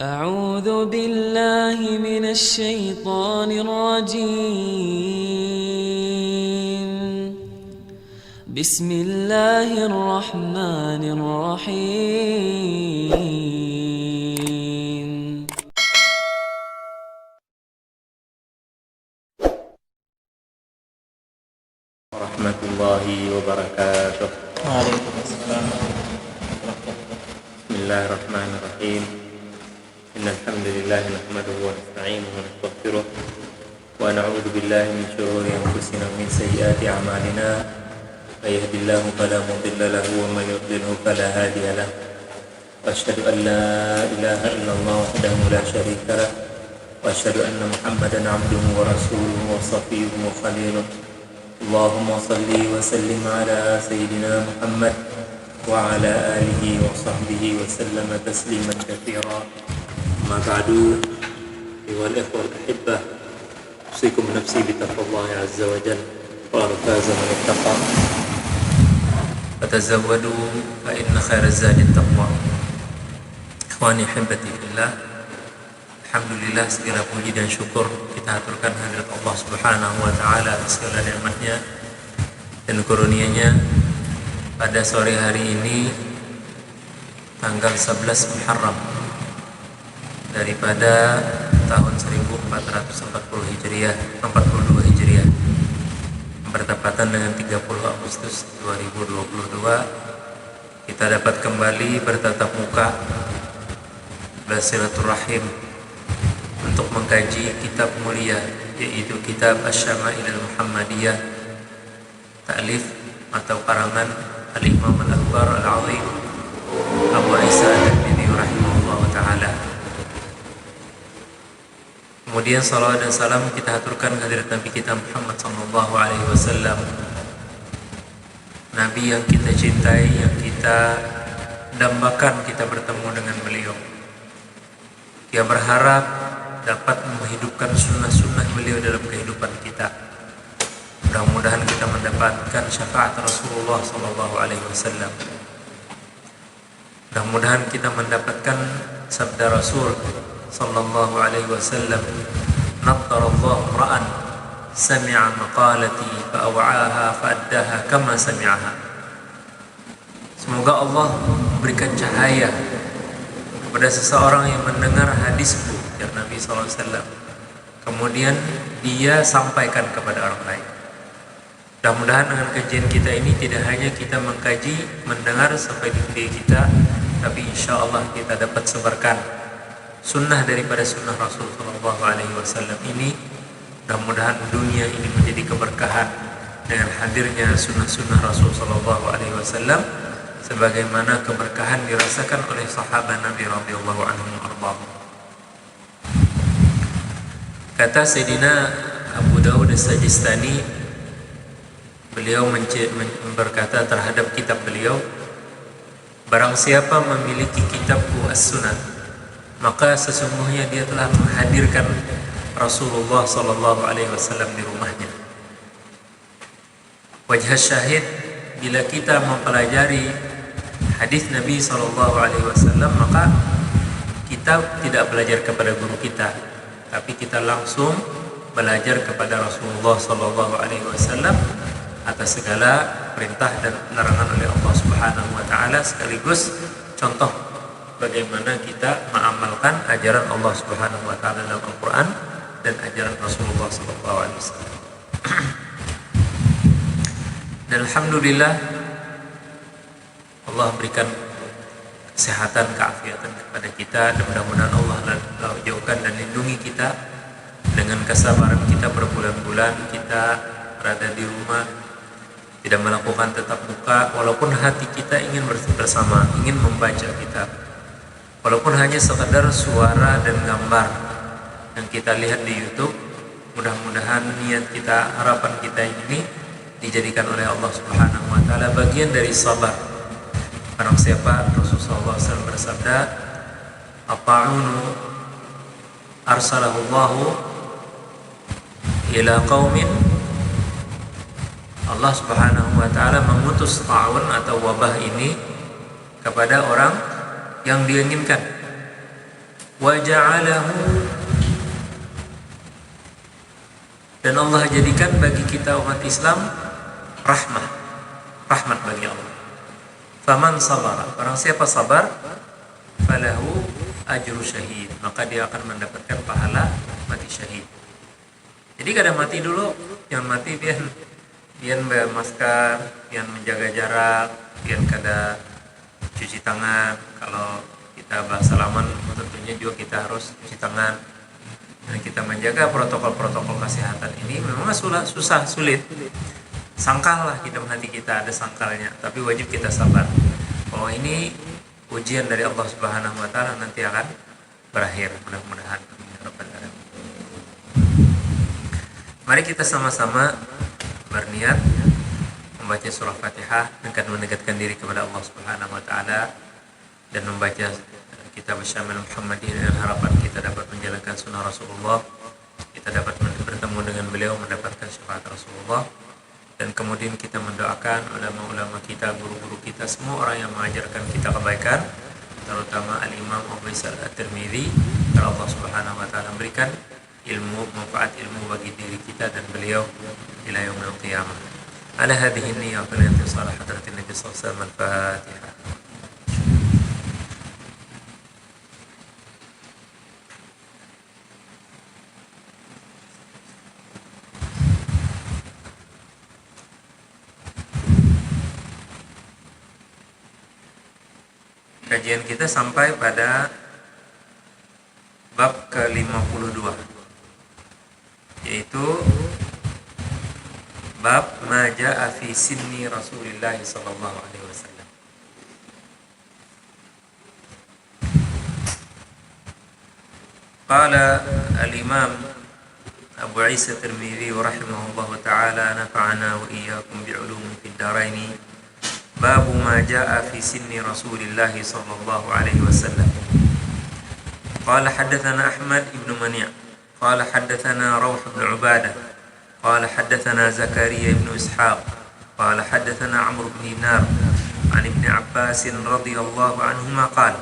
أعوذ بالله من الشيطان الرجيم. بسم الله الرحمن الرحيم. ورحمة الله وبركاته. وعليكم السلام. بسم الله الرحمن الرحيم. إن الحمد لله نحمده ونستعينه ونستغفره ونعوذ بالله من شرور أنفسنا ومن سيئات أعمالنا. من يهد الله فلا مضل له ومن يضلله فلا هادي له. وأشهد أن لا إله إلا الله وحده لا شريك له وأشهد أن محمدا عبده ورسوله وصفيه وخليله. اللهم صل وسلم على سيدنا محمد وعلى آله وصحبه وسلم تسليما كثيرا. أما بعد، أيها الإخوة الأحبة، أوصيكم نفسي بتقوى الله عز وجل. قال فاز من اتقى. فتزودوا فإن خير الزاد التقوى. Ikhwani ahibati fillah, alhamdulillah, segala puji dan syukur kita aturkan hadirat Allah Subhanahu wa taala atas segala nikmatnya dan karunia-Nya. Pada sore hari ini tanggal 11 Muharram daripada tahun 1440 Hijriah, 42 Hijriah, bertepatan dengan 30 Agustus 2022, kita dapat kembali bertatap muka bersilaturahim untuk mengkaji kitab mulia, yaitu kitab Asy-Syama'il Al-Muhammadiyah, ta'lif atau karangan Al-Imam Al-Akbar Al-Azim Abu Isa At-Tirmidzi rahimahullah ta'ala. Kemudian salawat dan salam kita aturkan hadirat Nabi kita Muhammad sallallahu alaihi wasallam, Nabi yang kita cintai, yang kita dambakan kita bertemu dengan beliau. Dia berharap dapat menghidupkan sunnah-sunnah beliau dalam kehidupan kita. Mudah-mudahan kita mendapatkan syafaat Rasulullah sallallahu alaihi wasallam. Mudah-mudahan kita mendapatkan sabda Rasul sallallahu alaihi wasallam, "Nattarallahu ra'an sami'a maqalati fa'aw'aha fa'addaha kama sami'aha." Semoga Allah memberikan cahaya kepada seseorang yang mendengar hadisku, ya Nabi sallallahu alaihi wasallam, kemudian dia sampaikan kepada orang lain. Mudah-mudahan dengan kajian kita ini tidak hanya kita mengkaji, mendengar sampai di diri kita, tapi insya Allah kita dapat sebarkan sunnah daripada sunnah Rasul sallallahu alaihi wasallam ini. Mudah-mudahan dunia ini menjadi keberkahan dengan hadirnya sunnah-sunnah Rasul sallallahu alaihi wasallam, sebagaimana keberkahan dirasakan oleh sahabat Nabi radhiyallahu anhum arba'ah. Kata Sayyidina Abu Dawud As-Sajistani, beliau berkata terhadap kitab beliau, barang siapa memiliki kitabku As-Sunan, maka sesungguhnya dia telah menghadirkan Rasulullah sallallahu alaihi wasallam di rumahnya. Wajah syahid, bila kita mempelajari hadis Nabi sallallahu alaihi wasallam, maka kita tidak belajar kepada guru kita, tapi kita langsung belajar kepada Rasulullah sallallahu alaihi wasallam atas segala perintah dan larangan oleh Allah Subhanahu wa taala, sekaligus contoh bagaimana kita mengamalkan ajaran Allah Subhanahu wa taala dalam Al-Qur'an dan ajaran Rasulullah sallallahu alaihi wasallam. Dan alhamdulillah Allah berikan kesehatan, keafiatan kepada kita, dan mudah-mudahan Allah jauhkan dan lindungi kita dengan kesabaran kita berbulan-bulan kita berada di rumah, tidak melakukan tatap muka, walaupun hati kita ingin bersama, ingin membaca kitab, walaupun hanya sekadar suara dan gambar yang kita lihat di YouTube. Mudah-mudahan niat kita, harapan kita ini dijadikan oleh Allah Subhanahu wa taala bagian dari sabar. Barang siapa, Rasulullah SAW bersabda, "At-ta'unu arsalahullahu ila qaumin." Allah Subhanahu wa taala mengutus ta'un atau wabah ini kepada orang yang dia inginkan. wa ja'alahu, dan Allah jadikan bagi kita umat Islam rahmat bagi Allah. Faman sabara, barang siapa sabar, falahu ajru syahid, maka dia akan mendapatkan pahala mati syahid. Jadi kadang mati dulu, jangan mati biar bayar masker, biar menjaga jarak, biar kada cuci tangan. Kalau kita bersalaman tentunya juga kita harus cuci tangan. Dan kita menjaga protokol-protokol kesehatan ini memang susah, sulit. Sangkallah di dalam hati kita ada sangkalnya, tapi wajib kita sabar. Bahwa ini ujian dari Allah Subhanahu wa taala nanti akan berakhir, mudah-mudahan. Mari kita sama-sama berniat membaca surah Fatihah dengan mendekatkan diri kepada Allah Subhanahu wa taala dan membaca kitab Syamil Muhammadiyah dengan harapan kita dapat menjalankan sunnah Rasulullah, kita dapat bertemu dengan beliau, mendapatkan syafaat Rasulullah, dan kemudian kita mendoakan ulama-ulama kita, guru-guru kita, semua orang yang mengajarkan kita kebaikan, terutama Al-Imam Abu Isa At-Tirmidzi, agar Allah Subhanahu wa taala berikan ilmu, manfaat ilmu bagi diri kita dan beliau ila yaumil qiyamah. Ala hadhihi niyyah wa intisal hadratin Nabi sallallahu alaihi wasallam. Al-Fatihah. Kajian kita sampai pada bab ke-52, yaitu bab ma jaa fi sinni Rasulillah sallallahu alaihi wasallam. Qala al-Imam Abu Isa Tirmidzi rahimahullahu taala, nafa'ana wa iyyakum bi'ulumin fid dharain. باب ما جاء في سن رسول الله صلى الله عليه وسلم. قال حدثنا أحمد بن منيع قال حدثنا روح بن عبادة قال حدثنا زكريا بن إسحاق قال حدثنا عمرو بن دينار عن ابن عباس رضي الله عنهما قال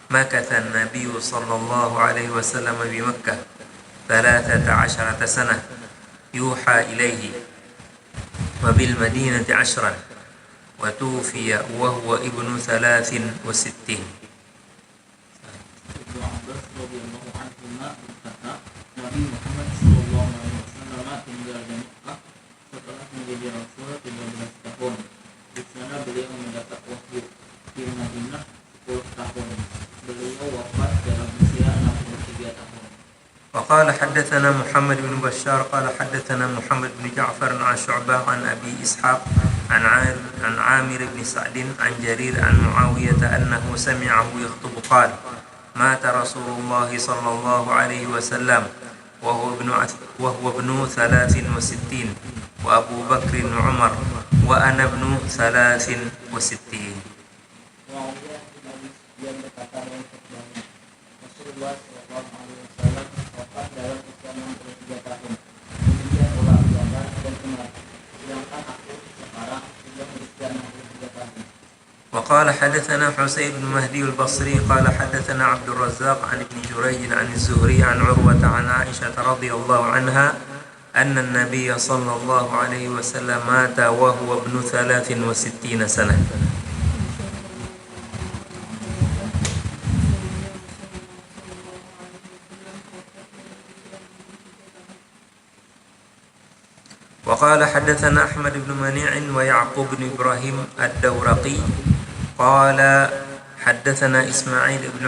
مكث النبي صلى الله عليه وسلم بمكة 13 سنة يوحى إليه وبالمدينة 10 وتوفي وهو ابن 63. Ibnu Abbas radhiyallahu anhuma berkata, Nabi Muhammad sallallahu alaihi wasallam tinggal di Mekah setelah menjadi rasul 13 tahun. Di sana beliau mendapat wahyu. Di Madinah 10 tahun. Beliau wafat dalam usia 63 tahun. وقال حدثنا محمد بن بشار قال حدثنا محمد بن جعفر عن شعبة عن أبي إسحاق عن عامر بن سعد عن جرير عن معاوية أنه سمعه يخطب قال مات رسول الله صلى الله عليه وسلم وهو ابن 63 وأبو بكر عمر وأنا ابن 63. وقال حدثنا حسين بن مهدي البصري قال حدثنا عبد الرزاق عن ابن جريج عن الزهري عن عروة عن عائشة رضي الله عنها أن النبي صلى الله عليه وسلم مات وهو ابن 63 سنة. وقال حدثنا أحمد بن منيع ويعقوب بن إبراهيم الدورقي قال حدثنا إسماعيل بن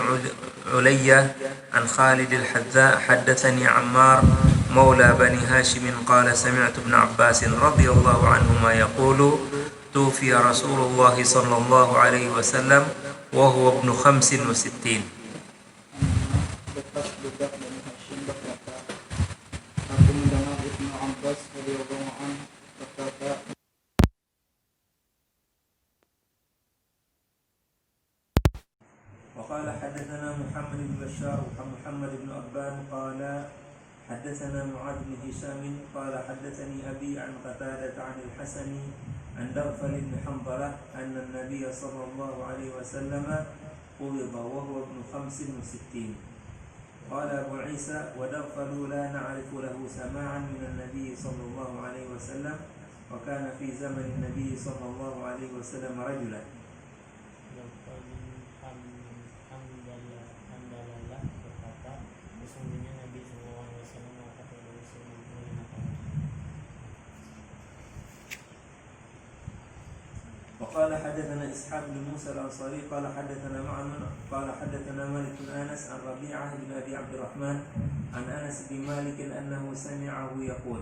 علية عن خالد الحذاء حدثني عمار مولى بني هاشم قال سمعت ابن عباس رضي الله عنهما يقول توفي رسول الله صلى الله عليه وسلم وهو ابن 65. وقال حدثنا محمد بن بشار ومحمد بن أبان قال حدثنا معاذ بن هشام قال حدثني أبي عن قتادة عن الحسن عن دغفل بن حنظلة أن النبي صلى الله عليه وسلم قبض وهو ابن 65. قال أبو عيسى ودغفل لا نعرف له سماعا من النبي صلى الله عليه وسلم وكان في زمن النبي صلى الله عليه وسلم رجلا. Hamdalallah berkata, sesungguhnya Nabi Sallallahu Alaihi Wasallam mengatakan وقال حدثنا إسحاق بن موسى الأنصاري قال حدثنا معمر قال حدثنا مالك بن أنس عن ربيعة بن أبي عبد الرحمن عن أنس بن مالك أنه سمعه يقول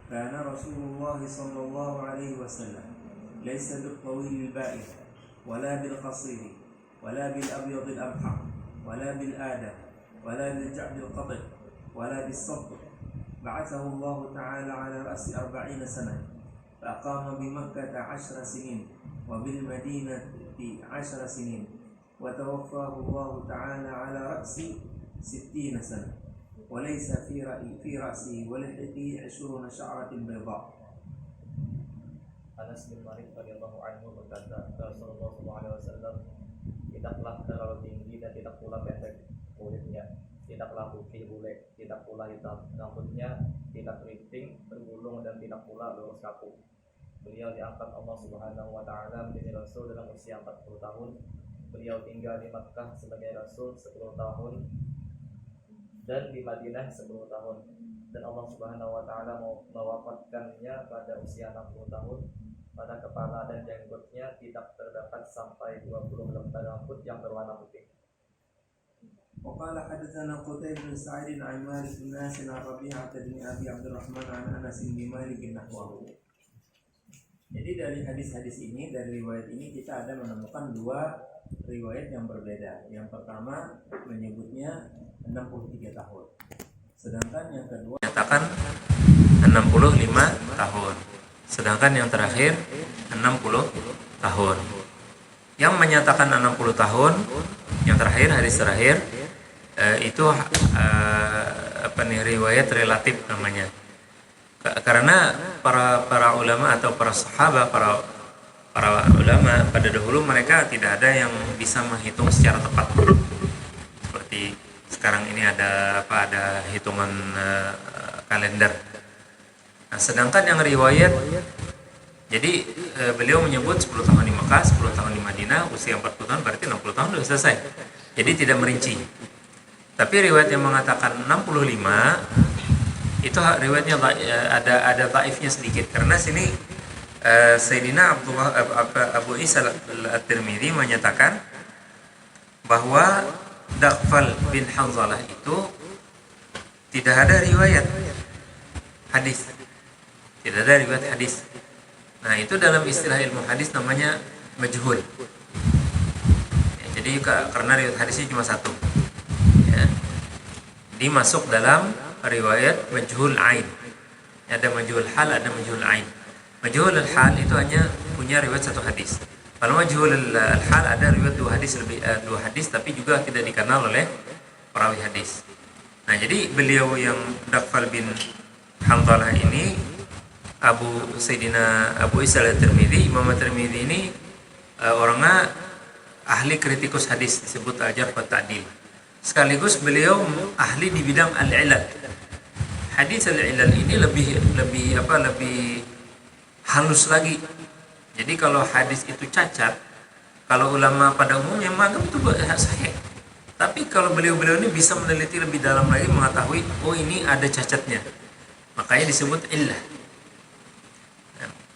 كان رسول الله صلى الله عليه وسلم ليس بالطويل البائن ولا بالقصير ولا بالأبيض الأبحر ولا بالآدم ولا بالجعد القطر ولا بالصبر بعثه الله تعالى على رأس 40 سنة فأقام بمكة 10 سنين وبالمدينة 10 سنين وتوفاه الله تعالى على رأس 60 سنة وليس في رأسه ولحيته 20 شعرة بيضاء. Anas bin Malik radhiyallahu anhu berkata, Rasulullah SAW tidaklah terlalu tinggi dan tidak pula pendek kulitnya, tidaklah putih bule, tidak pula hitam, rambutnya tidak keriting, bergulung dan tidak pula lurus kaku. Beliau diangkat Allah Subhanahu wa taala menjadi rasul dalam usia 40 tahun. Beliau tinggal di Makkah sebagai rasul 10 tahun dan di Madinah 10 tahun. Dan Allah Subhanahu wa taala mewafatkannya pada usia 60 tahun. Pada kepala dan jenggotnya tidak terdapat sampai 20 lembar rambut yang berwarna putih. وقال حدثنا قتيبة بن سعيد عن مالك بن ناس عن ربيعة بن أبي عبد الرحمن عن أنس بن مالك نحوه. Jadi dari hadis-hadis ini, dari riwayat ini kita ada menemukan dua riwayat yang berbeda. Yang pertama menyebutnya 63 tahun. Sedangkan yang kedua menyatakan 65 tahun. Sedangkan yang terakhir 60 tahun. Yang menyatakan 60 tahun, yang terakhir hadis terakhir itu riwayat relatif namanya. Karena para ulama atau para sahabat, para ulama pada dahulu mereka tidak ada yang bisa menghitung secara tepat. Seperti sekarang ini ada hitungan kalender. Nah, sedangkan yang riwayat, jadi beliau menyebut 10 tahun di Mekah, 10 tahun di Madinah, usia 40 tahun berarti 60 tahun sudah selesai. Jadi tidak merinci. Tapi riwayat yang mengatakan 65 itu riwayatnya ada dhaifnya sedikit, karena sini Sayyidina Abu Isa At-Tirmidzi menyatakan bahwa Daghfal bin Hanzalah itu tidak ada riwayat hadis. Tidak ada riwayat hadis. Nah, itu dalam istilah ilmu hadis namanya majhul. Ya, jadi karena riwayat hadisnya cuma satu. Ya. Dimasuk dalam riwayat majhul ain. Ada majhul hal, ada majhul ain. Majhul hal itu hanya punya riwayat satu hadis. Kalau majhul hal ada riwayat dua hadis tapi juga tidak dikenal oleh perawi hadis. Nah, jadi beliau yang Daghfal bin Hanzalah ini Sayyidina Abu Isa At-Tirmidzi, Imam At-Tirmidzi ini orangnya ahli kritikus hadis, disebut al-jarh wa ta'dil. Sekaligus beliau ahli di bidang al-ilal. Hadis al-ilal ini lebih halus lagi. Jadi kalau hadis itu cacat, kalau ulama pada umumnya menganggap itu sahih. Tapi kalau beliau ini bisa meneliti lebih dalam lagi, mengetahui ini ada cacatnya. Makanya disebut illah.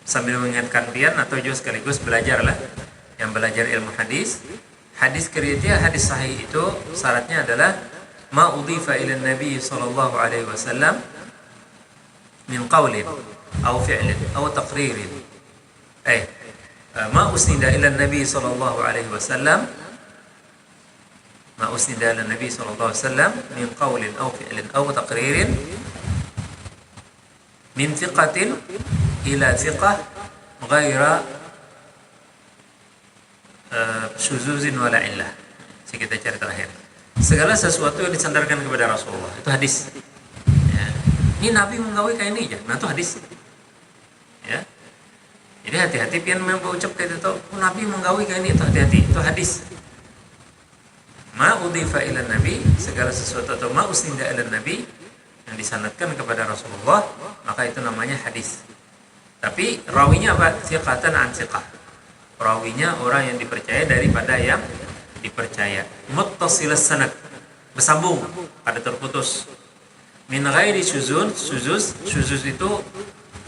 Sambil mengingatkan pian atau juga sekaligus belajarlah, yang belajar ilmu hadis. Hadis kriteria hadis sahih itu syaratnya adalah ma udhifa ila Nabi sallallahu alaihi wasallam min qaulin aw fi'lin aw taqririn. Ma usnida ila Nabi sallallahu alaihi wasallam min qaulin aw fi'lin aw taqririn min thiqatin ila thiqah ghaira syuzuzin wala illah. Kita cari terakhir. Segala sesuatu yang disandarkan kepada Rasulullah itu hadis. Ya. Ini Nabi menggawe kayak ini aja. Nah, itu hadis. Ya. Jadi hati-hati pian mengucap kayak itu. Nabi menggawe kayak ini, itu hati-hati. Itu hadis. ma udhifa ila nabi, segala sesuatu atau ma usnida ila nabi yang disanadkan kepada Rasulullah, maka itu namanya hadis. Tapi rawinya apa? Thiqatan an thiqah. Rawinya orang yang dipercaya daripada yang dipercaya. Muttasilus sanad, bersambung, ada terputus. Min ghairi syuzuz itu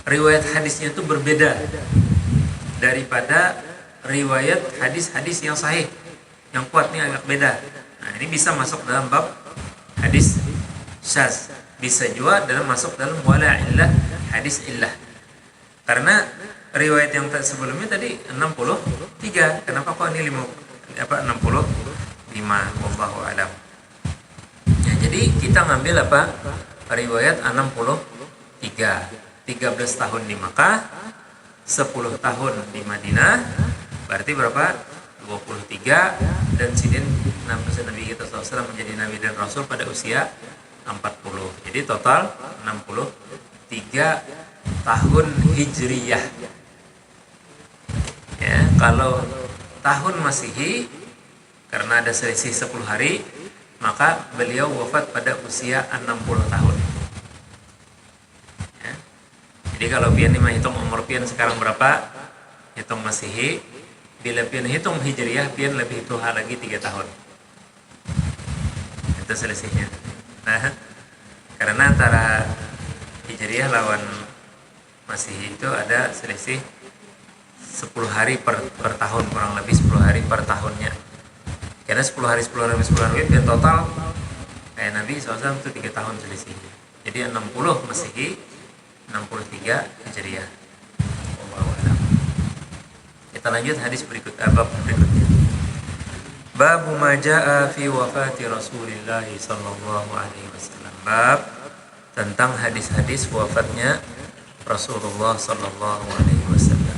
riwayat hadisnya itu berbeda daripada riwayat hadis-hadis yang sahih. Yang kuat ini agak beda. Nah, ini bisa masuk dalam bab hadis syaz. Bisa juga masuk dalam wala illah, hadis illah. Karena riwayat yang sebelumnya tadi 63. Kenapa kok ini 65? Wallahu a'lam. Ya, jadi kita ngambil apa? Riwayat 63. 13 tahun di Makkah, 10 tahun di Madinah. Berarti berapa? 23. Dan sidin Nabi kita SAW menjadi Nabi dan Rasul pada usia 40. Jadi total 63 tahun Hijriyah. Ya, kalau tahun Masehi karena ada selisih 10 hari, maka beliau wafat pada usia 60 tahun. Ya. Jadi kalau pian ini menghitung umur pian sekarang berapa? Hitung Masehi. Bila pian hitung Hijriyah, pian lebih tua lagi 3 tahun. Itu selisihnya. Nah, karena antara Hijriyah lawan Masehi itu ada selisih 10 hari per tahun, kurang lebih 10 hari per tahunnya. Karena 10 hari pian total kayak Nabi SAW itu 3 tahun selisihnya. Jadi 60 Masehi, 63 Hijriyah. Kita lanjut hadis bab berikutnya. Bab ma jaa fi wafati Rasulillah sallallahu alaihi wasallam. Bab tentang hadis-hadis wafatnya Rasulullah sallallahu alaihi wasallam.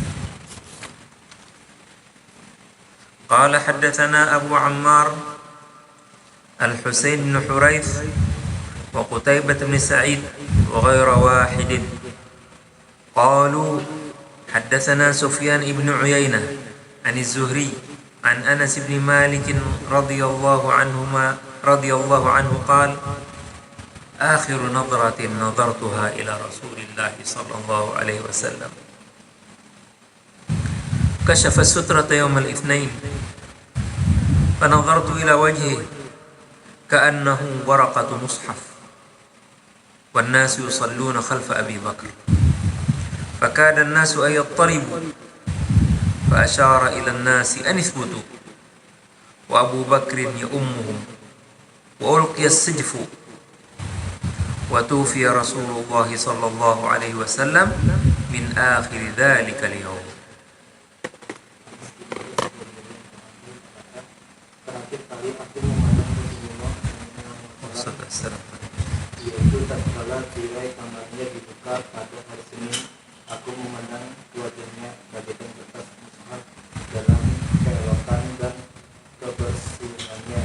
Qala haddatsana Abu Ammar Al-Husain bin Huraits wa Qutaibah bin Sa'id wa ghairu wahidin. Qalu حدثنا سفيان بن عيينة عن الزهري عن أنس بن مالك رضي الله عنه قال آخر نظرة نظرتها إلى رسول الله صلى الله عليه وسلم كشف السترة يوم الاثنين فنظرت إلى وجهه كأنه ورقة مصحف والناس يصلون خلف أبي بكر فكاد الناس أن يضطربوا فأشار إلى الناس أن اثبتوا وأبو بكر يؤمهم وألقي السجف وتوفي رسول الله صلى الله عليه وسلم من آخر ذلك اليوم. Yaitu tatkala tirai kamarnya dibuka pada hari Senin, aku memandang wajahnya bagaikan kertas mushaf dalam keelokan dan kebersihannya.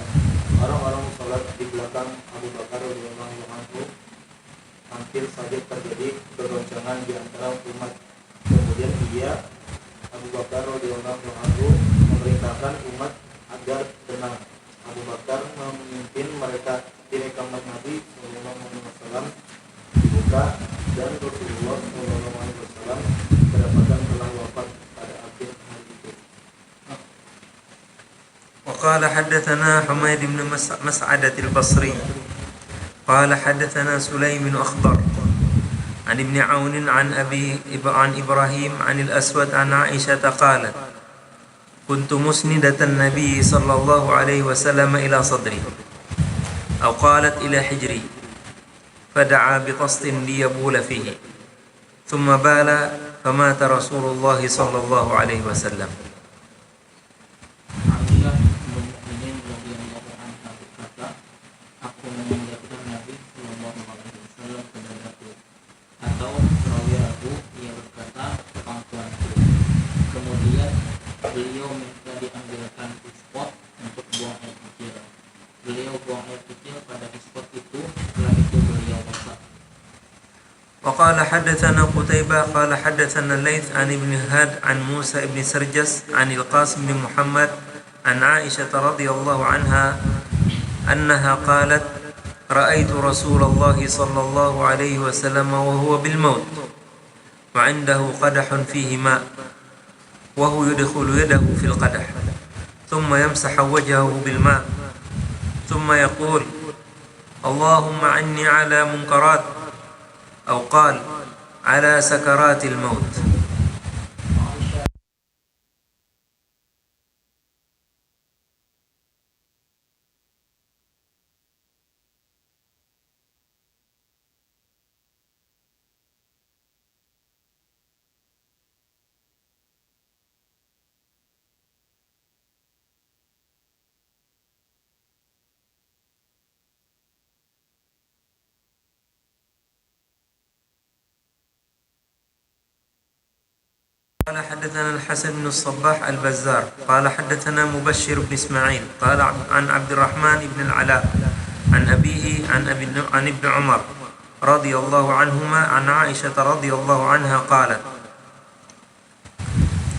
Orang-orang sholat di belakang Abu Bakar radhiyallahu anhu hampir saja terjadi kegoncangan di antara umat. Kemudian Abu Bakar radhiyallahu anhu memerintahkan umat agar tenang. Abu Bakar memimpin mereka. Tirai kamar Nabi SAW dibuka dan Rasulullah SAW kedapatan telah wafat pada akhir hari itu. وقال حدثنا حميد بن مسعدة البصري قال حدثنا سليم أخضر عن ابن عون عن إبراهيم عن الأسود عن عائشة قالت كنت مسندة النبي صلى الله عليه وسلم إلى صدري أو قالت إلى حجري فدعا بطست ليبول فيه ثم بال فمات رسول الله صلى الله عليه وسلم. Aku menyandarkan Nabi Sallallahu Alaihi Wasallam ke dadaku, atau perawi Abu ia berkata pangkuanku. Kemudian beliau minta diambilkan ispot untuk buang air kecil. Beliau buang air kecil pada ispot itu, setelah itu beliau wafat. وقال حدثنا قتيبة قال حدثنا الليث عن ابن هاد عن موسى بن سرجس عن القاسم بن محمد عن عائشة رضي الله عنها أنها قالت رأيت رسول الله صلى الله عليه وسلم وهو بالموت وعنده قدح فيه ماء وهو يدخل يده في القدح ثم يمسح وجهه بالماء ثم يقول اللهم عني على منكرات أو قال على سكرات الموت. قال حدثنا الحسن بن الصباح البزار قال حدثنا مبشر بن إسماعيل قال عن عبد الرحمن بن العلاء عن أبيه عن ابن عمر رضي الله عنهما عن عائشة رضي الله عنها قالت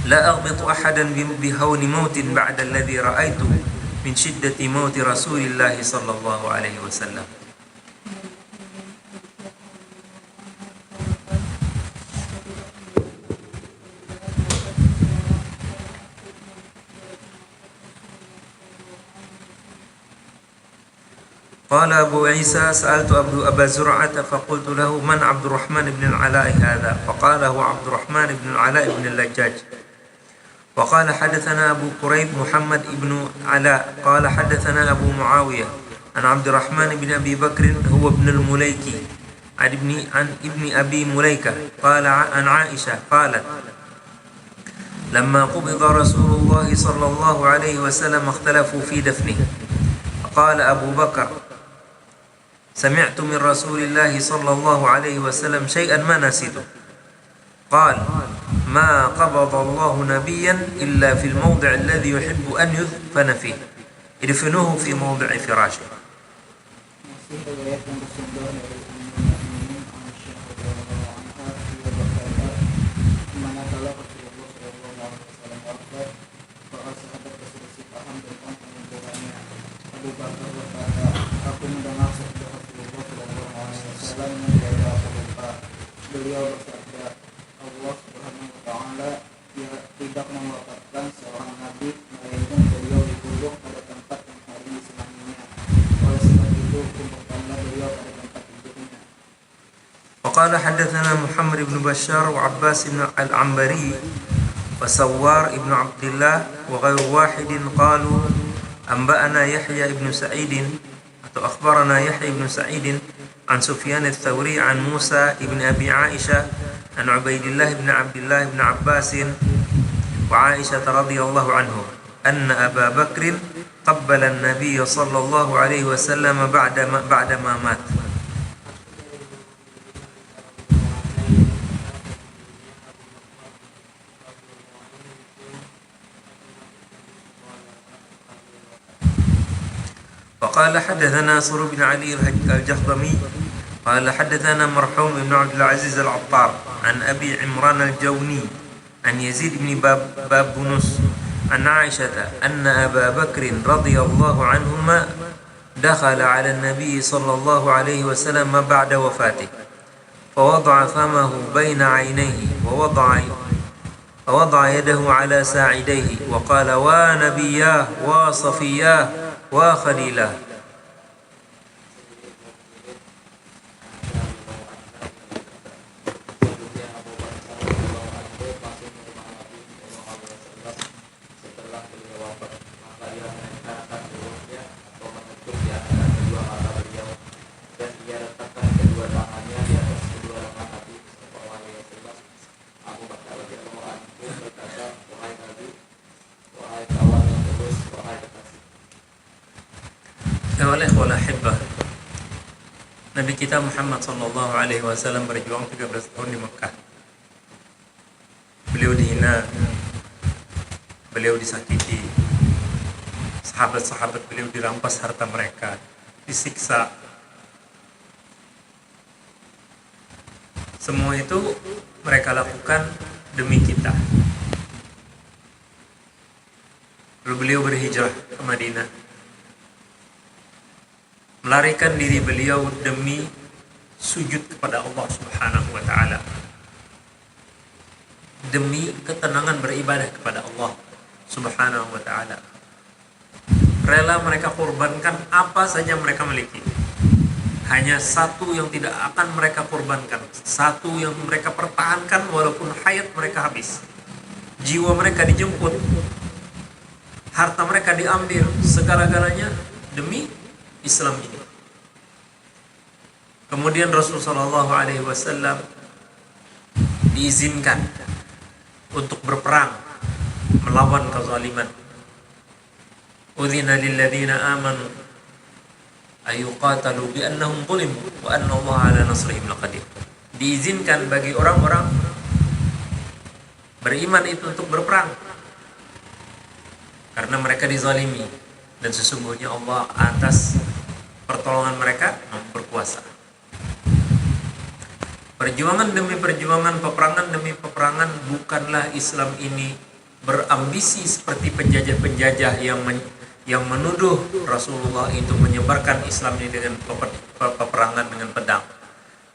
لا أغبط أحدا بهون موت بعد الذي رأيته من شدة موت رسول الله صلى الله عليه وسلم. قال أبو عيسى سألت أبا زرعة فقلت له من عبد الرحمن بن العلاء هذا؟ فقال هو عبد الرحمن بن العلاء بن اللجاج. وقال حدثنا أبو كريب محمد بن علاء قال حدثنا أبو معاوية عن عبد الرحمن بن أبي بكر هو ابن المليكي عن ابن أبي مليكة قال عن عائشة قالت لما قبض رسول الله صلى الله عليه وسلم اختلفوا في دفنه فقال أبو بكر سمعت من رسول الله صلى الله عليه وسلم شيئا ما نسيته قال ما قبض الله نبيا إلا في الموضع الذي يحب أن يدفن فيه ادفنوه في موضع فراشه. Beliau bersabda, Allah Subhanahu wa Ta'ala tidak mewafatkan seorang nabi melainkan beliau dikurung pada tempat yang hari disenanginya. Oleh sebab itu kumpulkanlah beliau pada tempat tidurnya. وقال حدثنا محمد بن بشار وعباس بن العنبري وسوار بن عبد الله وغير واحد قالوا أنبأنا يحيى بن سعيد atau أخبرنا يحيى بن سعيد عن سفيان الثوري عن موسى بن أبي عائشة عن عبيد الله بن عبد الله بن عباس وعائشة رضي الله عنهم أن أبا بكر قبل النبي صلى الله عليه وسلم بعدما مات. وقال حدثنا سر بن علي الجهضمي قال حدثنا مرحوم بن عبد العزيز العطار عن أبي عمران الجوني عن يزيد بن بابنس عن عائشة أن أبا بكر رضي الله عنهما دخل على النبي صلى الله عليه وسلم بعد وفاته فوضع فمه بين عينيه ووضع يده على ساعديه وقال ونبياه وصفياه وخليلاه. Nabi kita Muhammad sallallahu alaihi wasallam berjuang 13 tahun di Mekah. Beliau dihina, beliau disakiti, sahabat-sahabat beliau dirampas harta mereka, disiksa. Semua itu mereka lakukan demi kita. Lalu beliau berhijrah ke Madinah. melarikan diri beliau demi sujud kepada Allah Subhanahu wa taala, demi ketenangan beribadah kepada Allah Subhanahu wa taala. Rela mereka korbankan apa saja mereka miliki. Hanya satu yang tidak akan mereka korbankan, satu yang mereka pertahankan walaupun hayat mereka habis. Jiwa mereka dijemput, harta mereka diambil, segala-galanya demi Islam ini. Kemudian Rasulullah SAW diizinkan untuk berperang melawan kezaliman. Udzina lil ladzina amanu ayuqatalu bi annahum zulimu wa anna Allah ala nasrihim laqadir. Diizinkan bagi orang-orang beriman itu untuk berperang karena mereka dizalimi, dan sesungguhnya Allah atas pertolongan mereka berkuasa. Perjuangan demi perjuangan, peperangan demi peperangan, bukanlah Islam ini berambisi seperti penjajah-penjajah yang menuduh Rasulullah itu menyebarkan Islam ini dengan peperangan dengan pedang.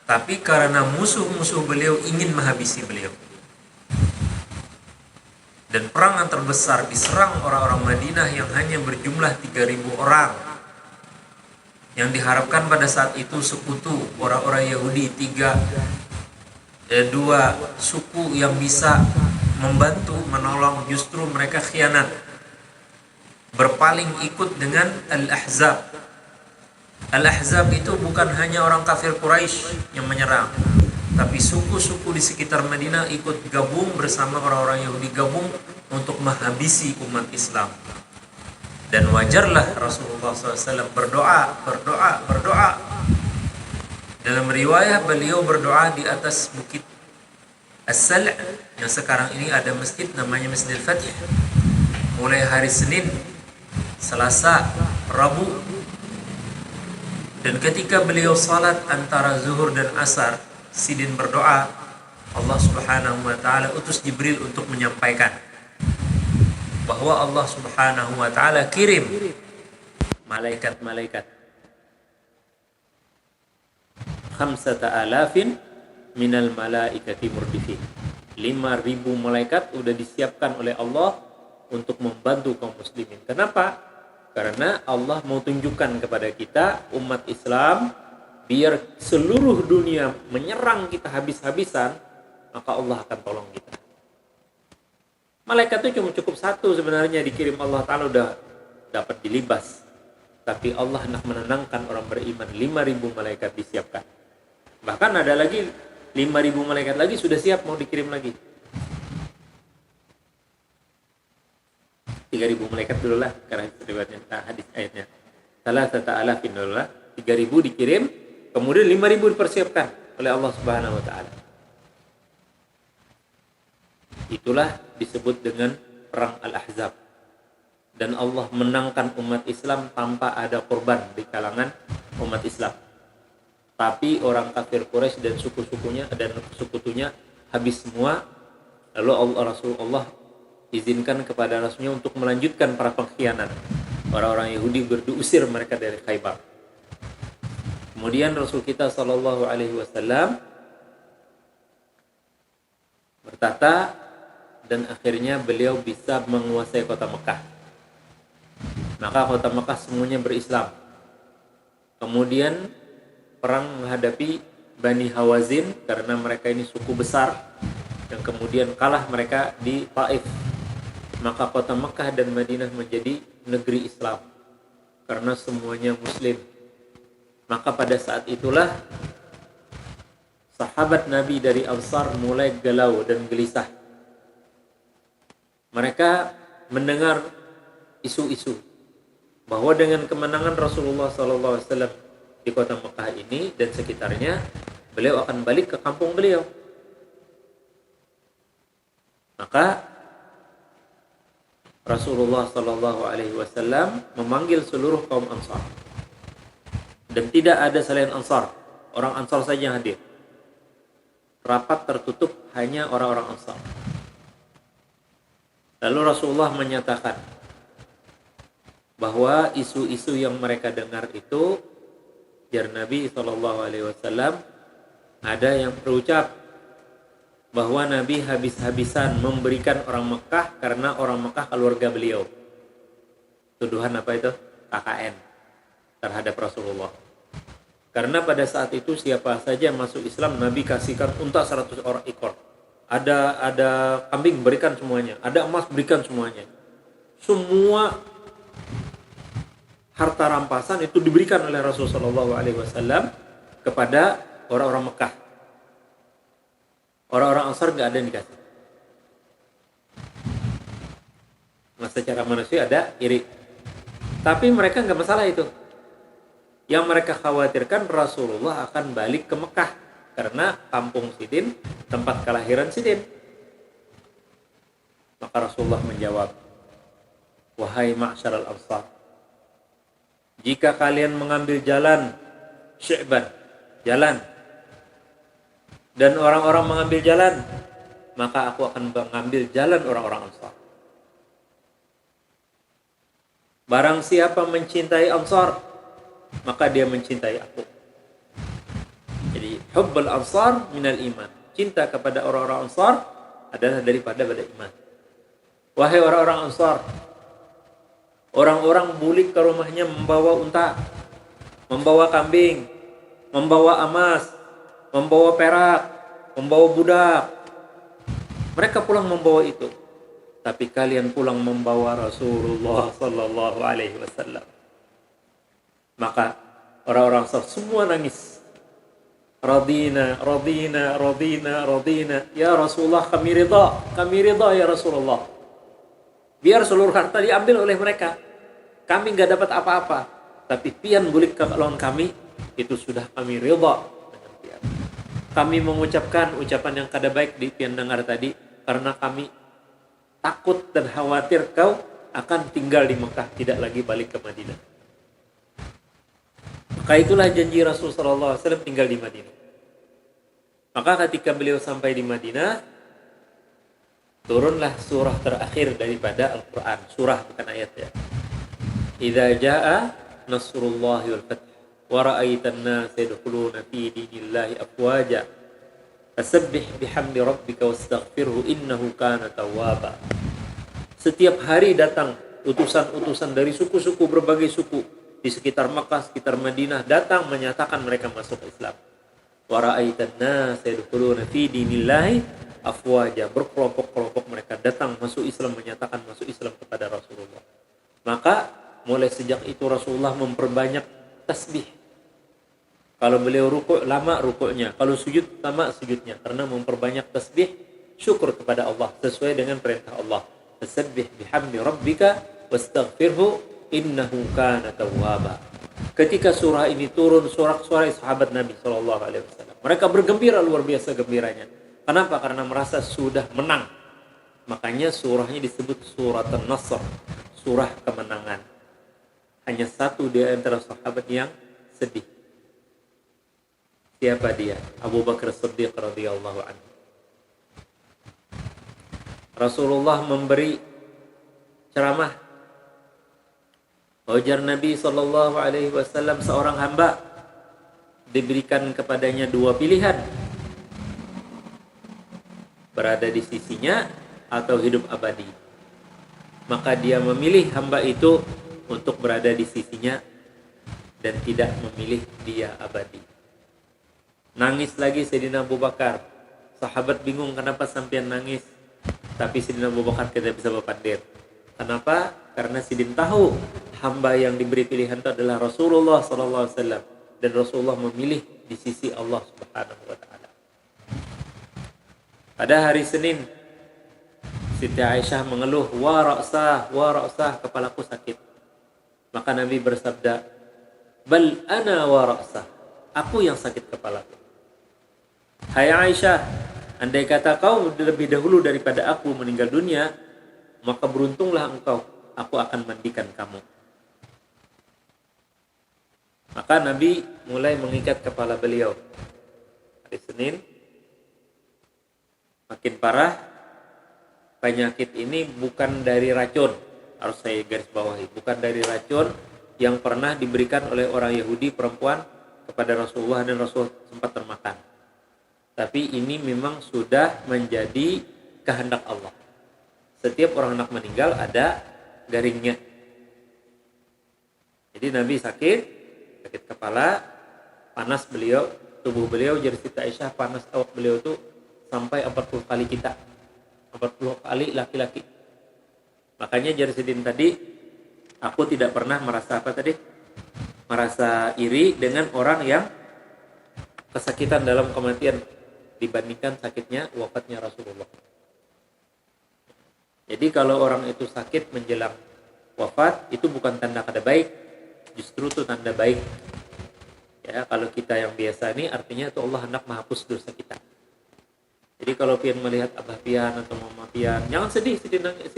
Tapi karena musuh-musuh beliau ingin menghabisi beliau. Dan perang yang terbesar diserang orang-orang Madinah yang hanya berjumlah 3.000 orang. Yang diharapkan pada saat itu sekutu orang-orang Yahudi, dua suku yang bisa membantu, menolong, justru mereka khianat, berpaling ikut dengan Al-Ahzab. Al-Ahzab itu bukan hanya orang kafir Quraisy yang menyerang, tapi suku-suku di sekitar Madinah ikut gabung bersama orang-orang Yahudi, gabung untuk menghabisi umat Islam. Dan wajarlah Rasulullah SAW berdoa. Dalam riwayah beliau berdoa di atas bukit As-Sal' yang sekarang ini ada masjid namanya Masjidil Fatih. Mulai hari Senin, Selasa, Rabu. Dan ketika beliau salat antara zuhur dan asar, sidin berdoa, Allah Subhanahu wa taala utus Jibril untuk menyampaikan bahwa Allah Subhanahu wa taala kirim malaikat-malaikat 5,000 minal malaikati murdifin. 5.000 malaikat sudah disiapkan oleh Allah untuk membantu kaum muslimin. Kenapa? Karena Allah mau tunjukkan kepada kita umat Islam, biar seluruh dunia menyerang kita habis-habisan, maka Allah akan tolong kita. Malaikat itu cuma cukup satu sebenarnya dikirim Allah Ta'ala, udah dapat dilibas. Tapi Allah nak menenangkan orang beriman, 5.000 malaikat disiapkan. Bahkan ada lagi 5.000 malaikat lagi sudah siap mau dikirim lagi. 3.000 malaikat dulu lah, karena riwayatnya hadis ayatnya. Salah alafin dulu lah, 3.000 dikirim, kemudian 5.000 dipersiapkan oleh Allah Subhanahu wa taala. Itulah disebut dengan perang Al-Ahzab. Dan Allah menangkan umat Islam tanpa ada korban di kalangan umat Islam. Tapi orang kafir Quraisy dan suku-sukunya dan sekutunya habis semua. Lalu Rasulullah izinkan kepada Rasulnya untuk melanjutkan para pengkhianat. Orang-orang Yahudi diusir mereka dari Khaybar. Kemudian Rasul kita sallallahu alaihi wasallam bertata, dan akhirnya beliau bisa menguasai kota Mekah. Maka kota Mekah semuanya berislam. Kemudian perang menghadapi Bani Hawazin karena mereka ini suku besar, dan kemudian kalah mereka di Taif. Maka kota Mekah dan Madinah menjadi negeri Islam karena semuanya Muslim. Maka pada saat itulah sahabat Nabi dari Ansar mulai galau dan gelisah. Mereka mendengar isu-isu bahwa dengan kemenangan Rasulullah SAW di kota Mekah ini dan sekitarnya, beliau akan balik ke kampung beliau. Maka Rasulullah SAW memanggil seluruh kaum Ansar, dan tidak ada selain Ansar, orang Ansar saja yang hadir. Rapat tertutup hanya orang-orang Ansar. Lalu Rasulullah menyatakan bahwa isu-isu yang mereka dengar itu jar Nabi SAW, ada yang berucap bahwa Nabi habis-habisan memberikan orang Mekah karena orang Mekah keluarga beliau. Tuduhan apa itu? KKN terhadap Rasulullah. Karena pada saat itu siapa saja masuk Islam, Nabi kasihkan unta 100 orang ekor. Ada kambing, berikan semuanya. Ada emas, berikan semuanya. Semua harta rampasan itu diberikan oleh Rasulullah SAW kepada orang-orang Mekah. Orang-orang Ansar nggak ada yang dikasih. Nah, secara manusia ada iri. Tapi mereka nggak masalah itu. Yang mereka khawatirkan Rasulullah akan balik ke Mekah karena kampung Sidin tempat kelahiran Sidin. Maka Rasulullah menjawab, wahai ma'syaral ansar, jika kalian mengambil jalan Sy'ban, jalan, dan orang-orang mengambil jalan, maka aku akan mengambil jalan orang-orang Ansar. Barang siapa mencintai Ansar, maka dia mencintai aku. Jadi hubbul Ansar minal iman. Cinta kepada orang-orang Ansar adalah daripada iman. Wahai orang-orang Ansar, orang-orang bulik ke rumahnya membawa unta, membawa kambing, membawa emas, membawa perak, membawa budak. Mereka pulang membawa itu. Tapi kalian pulang membawa Rasulullah sallallahu alaihi wasallam. Maka orang-orang Ansar semua nangis. Radina, radina, radina, radina. Ya Rasulullah, kami ridha ya Rasulullah. Biar seluruh harta diambil oleh mereka, kami enggak dapat apa-apa. Tapi pian bulik ke lawan kami, itu sudah kami ridha. Kami mengucapkan ucapan yang kada baik di pian dengar tadi karena kami takut dan khawatir kau akan tinggal di Mekah, tidak lagi balik ke Madinah. Maka itulah janji Rasulullah SAW tinggal di Madinah. Maka ketika beliau sampai di Madinah, turunlah surah terakhir daripada Al-Quran. Surah bukan ayat ya. Idza jaa nasrullahi wal fath wa ra'aitan nas yadkhuluna fi dinillahi afwaja fasabbih bihamdi rabbika wastaghfirhu innahu kana tawwaba. Setiap hari datang utusan-utusan dari suku-suku, berbagai suku di sekitar Makkah, sekitar Madinah, datang menyatakan mereka masuk Islam. Wa ra'aitan nas yadkhuluna fi dinillahi afwaja, berkelompok-kelompok mereka datang masuk Islam, menyatakan masuk Islam kepada Rasulullah. Maka mulai sejak itu Rasulullah memperbanyak tasbih. Kalau beliau rukuk, lama rukuknya. Kalau sujud, lama sujudnya. Karena memperbanyak tasbih, syukur kepada Allah sesuai dengan perintah Allah. Fasabbih bihamdi rabbika wastaghfirhu innahu kana tawwaba. Ketika surah ini turun, suara sahabat Nabi SAW, mereka bergembira luar biasa gembiranya. Kenapa? Karena merasa sudah menang. Makanya surahnya disebut surat An-Nasr, surah kemenangan. Hanya satu di antara sahabat yang sedih. Siapa dia? Abu Bakar Siddiq radhiyallahu anhu. Rasulullah memberi ceramah. Ujar Nabi SAW, seorang hamba diberikan kepadanya dua pilihan. Berada di sisinya atau hidup abadi. Maka dia memilih hamba itu untuk berada di sisinya dan tidak memilih dia abadi. Nangis lagi Sayyidina Abu Bakar. Sahabat bingung kenapa sampean nangis. Tapi Sayyidina Abu Bakar tidak bisa berpandir. Kenapa? Karena Sidin tahu hamba yang diberi pilihan itu adalah Rasulullah SAW. Dan Rasulullah memilih di sisi Allah Subhanahu wa ta'ala. Pada hari Senin, Siti Aisyah mengeluh, wa ra'sah, kepalaku sakit. Maka Nabi bersabda, bal ana wa ra'sah, aku yang sakit kepalaku. Hai Aisyah, andai kata kau lebih dahulu daripada aku meninggal dunia, maka beruntunglah engkau, aku akan mandikan kamu. Maka Nabi mulai mengikat kepala beliau. Hari Senin, makin parah. Penyakit ini bukan dari racun, harus saya garis bawahi, bukan dari racun yang pernah diberikan oleh orang Yahudi perempuan kepada Rasulullah dan Rasul sempat termakan. Tapi ini memang sudah menjadi kehendak Allah. Setiap orang anak meninggal ada garingnya. Jadi Nabi sakit kepala, panas beliau, tubuh beliau, jadi Siti Aisyah panas awak beliau itu sampai 40 kali kita. 40 kali laki-laki. Makanya Jarsidin tadi, aku tidak pernah merasa apa tadi? Merasa iri dengan orang yang kesakitan dalam kematian dibandingkan sakitnya wafatnya Rasulullah. Jadi kalau orang itu sakit menjelang wafat, itu bukan tanda kada baik, justru itu tanda baik. Ya, kalau kita yang biasa ini artinya itu Allah hendak menghapus dosa kita. Jadi kalau pian melihat abah pian atau mama pian, jangan sedih nangis,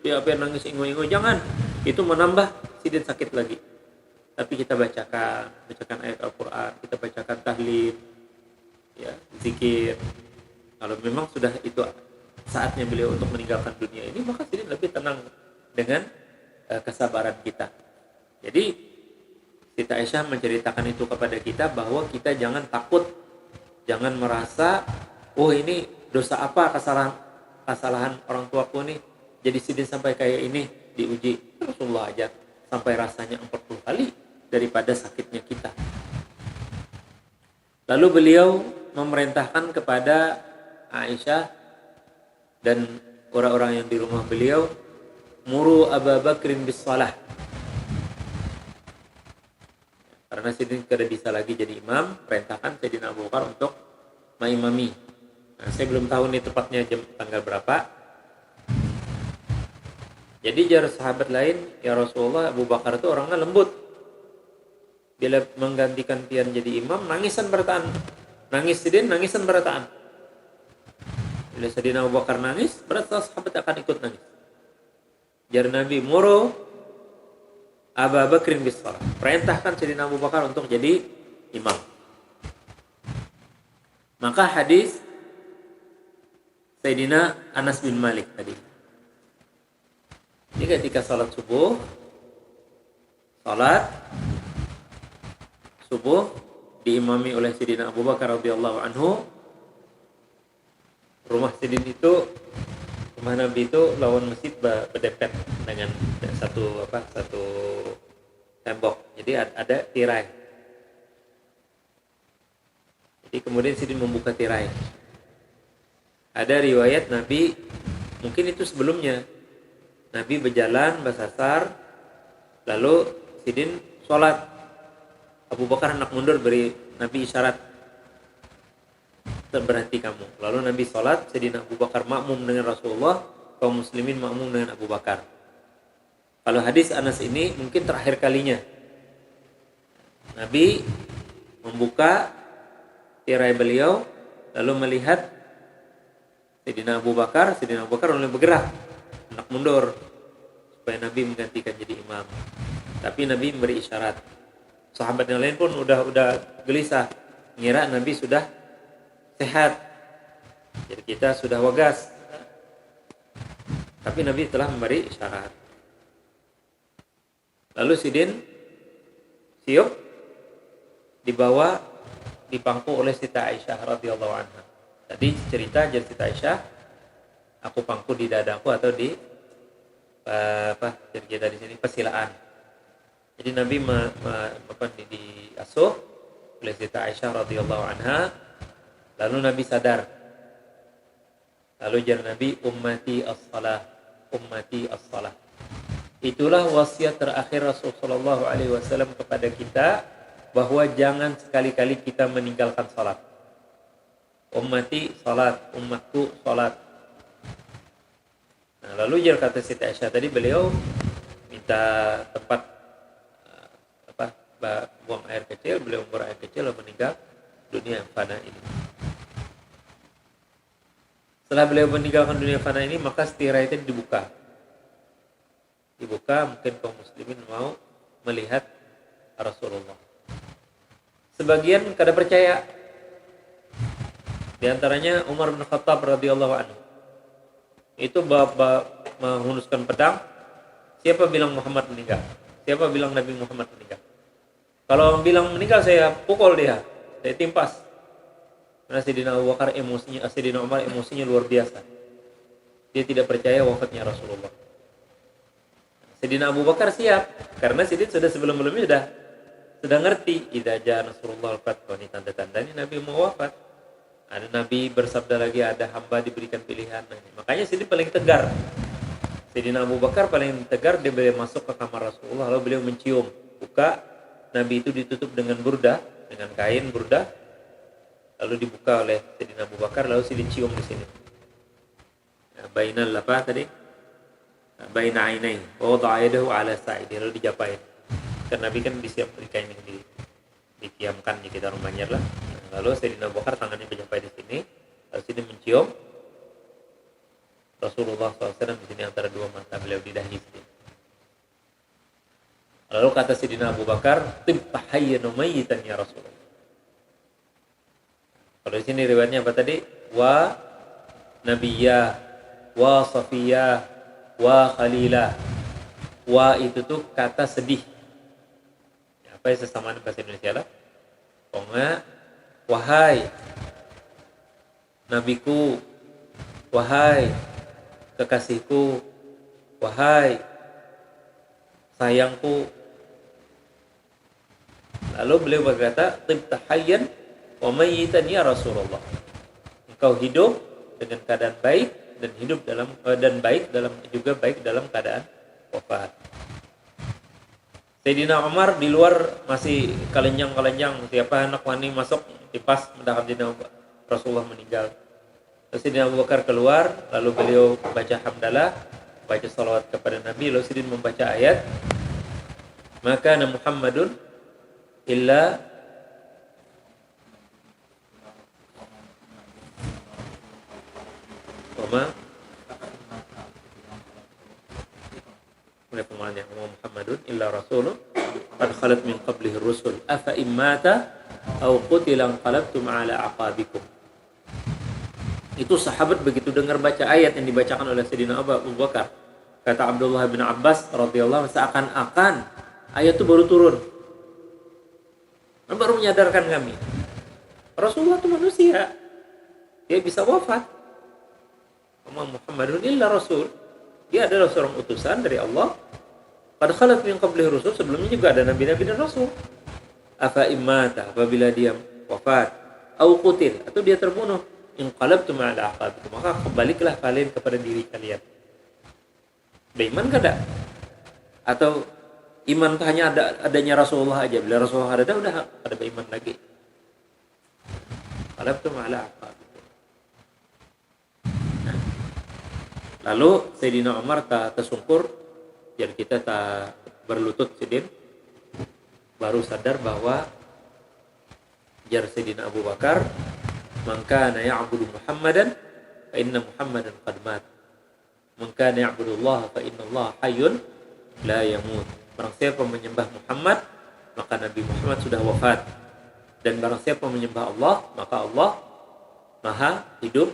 pian nangis ingo-ingo, jangan. Itu menambah sidin sakit lagi. Tapi kita bacakan ayat Al-Quran, kita bacakan tahlil, ya, zikir. Kalau memang sudah itu saatnya beliau untuk meninggalkan dunia ini, maka sidin lebih tenang dengan kesabaran kita. Jadi Siti Aisyah menceritakan itu kepada kita bahwa kita jangan takut, jangan merasa, oh ini dosa apa, kesalahan orang tuaku nih jadi sidin sampai kayak ini, diuji. Rasulullah aja sampai rasanya 40 kali daripada sakitnya kita. Lalu beliau memerintahkan kepada Aisyah dan orang-orang yang di rumah beliau, muru Abu Bakrin bis salah. Karena Sidin tidak bisa lagi jadi imam, perintahkan Sayyidina Abu Bakar untuk mengimami. Nah, saya belum tahu nih tepatnya tanggal berapa. Jadi jar sahabat lain, ya Rasulullah, Abu Bakar itu orangnya lembut. Bila menggantikan pian jadi imam, nangisan bertahan. Nangis Sidin, nangisan bertahan. Bila Sayyidina Abu Bakar nangis, berarti sahabat akan ikut nangis. Jar Nabi, muru Abu Bakrin bis salah. Perintahkan Sayyidina Abu Bakar untuk jadi imam. Maka hadis Sayyidina Anas bin Malik tadi. Ini ketika salat subuh diimami oleh Sayyidina Abu Bakar radhiyallahu anhu. Rumah Nabi itu lawan masjid berdepet dengan satu tembok. Jadi ada tirai. Jadi kemudian Sidin membuka tirai. Ada riwayat Nabi, mungkin itu sebelumnya, Nabi berjalan bersasar, lalu Sidin sholat. Abu Bakar hendak mundur, beri Nabi isyarat, berhenti kamu. Lalu Nabi sholat, Sayyidina Abu Bakar makmum dengan Rasulullah, kaum muslimin makmum dengan Abu Bakar. Kalau hadis Anas ini mungkin terakhir kalinya Nabi membuka tirai beliau, lalu melihat Sayyidina Abu Bakar mulai bergerak, hendak mundur supaya Nabi menggantikan jadi imam. Tapi Nabi memberi isyarat. Sahabat yang lain pun udah gelisah, ngira Nabi sudah sehat, jadi kita sudah wagas. Tapi Nabi telah memberi isyarat. Lalu Sidin siup dibawa dipangku oleh Siti Aisyah radhiyallahu anha. Tadi cerita jadi Siti Aisyah, aku pangku di dadaku atau di jadi kita di sini pesilaan. Jadi Nabi diasuh oleh Siti Aisyah radhiyallahu anha. Lalu Nabi sadar. Lalu jar Nabi, ummati as-salah, ummati as-salah. Itulah wasiat terakhir Rasulullah SAW kepada kita, bahwa jangan sekali-kali kita meninggalkan salat. Ummati salat, umatku salat. Nah, lalu jar kata Siti Aisyah tadi, beliau minta tempat buang air kecil, beliau buang air kecil lalu meninggal dunia fana ini. Setelah beliau meninggalkan dunia fana ini, maka tirai itu dibuka, mungkin kaum muslimin mau melihat Rasulullah. Sebagian kada percaya, di antaranya Umar bin Khattab radhiyallahu anhu. Itu menghunuskan pedang, siapa bilang Muhammad meninggal? Siapa bilang Nabi Muhammad meninggal? Kalau bilang meninggal saya pukul dia, saya timpas. Karena Sayyidina Abu Bakar Sayyidina Umar emosinya luar biasa. Dia tidak percaya wafatnya Rasulullah. Sayyidina Abu Bakar siap, karena Siddiq sudah sebelum-sebelumnya sudah ngerti. Idza jaa Nasrullah al-fath, ini tanda-tandanya Nabi mau wafat. Ada Nabi bersabda lagi, ada hamba diberikan pilihan. Makanya Siddiq paling tegar. Sayyidina Abu Bakar paling tegar, dia boleh masuk ke kamar Rasulullah, lalu beliau mencium. Buka, Nabi itu ditutup dengan burda, dengan kain burda, lalu dibuka oleh Sayyidina Abu Bakar, lalu Siddiq cium di sini. Bainal apa tadi? Baina ainai, wa wada'a yadahu ala sa'idi, lalu dijapain. Karena Nabi kan disiap di kain yang dikiamkan di kita rumahnya lah. Lalu Sayyidina Abu Bakar tangannya dijapai di sini, lalu sini mencium Rasulullah SAW di sini antara dua mata beliau di dahi sini. Lalu kata Sayyidina Abu Bakar, tibta hayyan mayyitan ya Rasulullah. Kalau di sini riwayatnya apa tadi? Wa nabiyya, wa safiyya, wa khalila. Wa itu tuh kata sedih. Apa ya sesamaan bahasa Indonesia lah? Pokoknya wahai nabiku, wahai kekasihku, wahai sayangku. Lalu beliau berkata, tibta hayyan wa mayyitan ya Rasulullah. Engkau hidup dengan keadaan baik dan hidup dalam dan baik dalam juga baik dalam keadaan wafat. Sayyidina Umar di luar masih kalenjang-kalenjang, siapa anak wani masuk dipas mendapat Sayyidina Rasulullah meninggal. Terus Sayyidina Abu Bakar keluar, lalu beliau baca hamdalah, baca salawat kepada Nabi, lalu Sayyidina membaca ayat, maka Muhammadun illa Wama mulai pemahamannya Muhammadun illa rasulun qad khalat min qablihi rusul afa immata aw qutila qalabtum ala aqabikum. Itu sahabat begitu dengar baca ayat yang dibacakan oleh Sayyidina Abu Bakar, kata Abdullah bin Abbas radhiyallahu anhu, seakan-akan ayat itu baru turun, baru menyadarkan kami Rasulullah itu manusia, dia bisa wafat. Muhammadun illa rasul, dia adalah seorang utusan dari Allah. Qad khalat min qablihi rusul, sebelumnya juga ada nabi-nabi dan rasul. Afa immata, apabila dia wafat, au qutil, atau dia terbunuh, inqalabtum ala aqabikum, maka kebaliklah kalian kepada diri kalian. Beriman kada? Atau iman hanya adanya Rasulullah aja, bila Rasulullah ada udah ada beriman lagi. Qalabtum ala aqabikum. Lalu Sayyidina Umar tak tersungkur, biar kita tak berlutut sidin, baru sadar bahwa jar Sayyidina Abu Bakar, man kana ya'budu Muhammadan fa inna Muhammadan qad mat. Man kana ya'budu Allah fa inna Allah hayyun la yamut. Barang siapa menyembah Muhammad, maka Nabi Muhammad sudah wafat. Dan barang siapa menyembah Allah, maka Allah Maha hidup,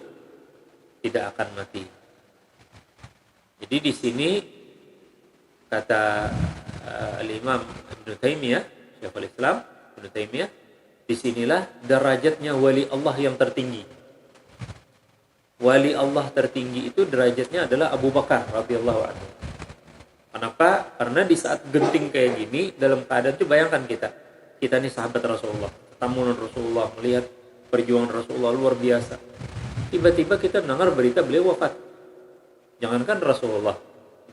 tidak akan mati. Jadi di sini kata Al-Imam Ibnu Taimiyah, Syekhul Islam Ibnu Taimiyah, disinilah derajatnya wali Allah yang tertinggi. Wali Allah tertinggi itu derajatnya adalah Abu Bakar radhiyallahu anhu. Kenapa? Karena di saat genting kayak gini, dalam keadaan itu bayangkan kita ini sahabat Rasulullah, tamunan Rasulullah, melihat perjuangan Rasulullah luar biasa. Tiba-tiba kita mendengar berita beliau wafat. Jangankan Rasulullah,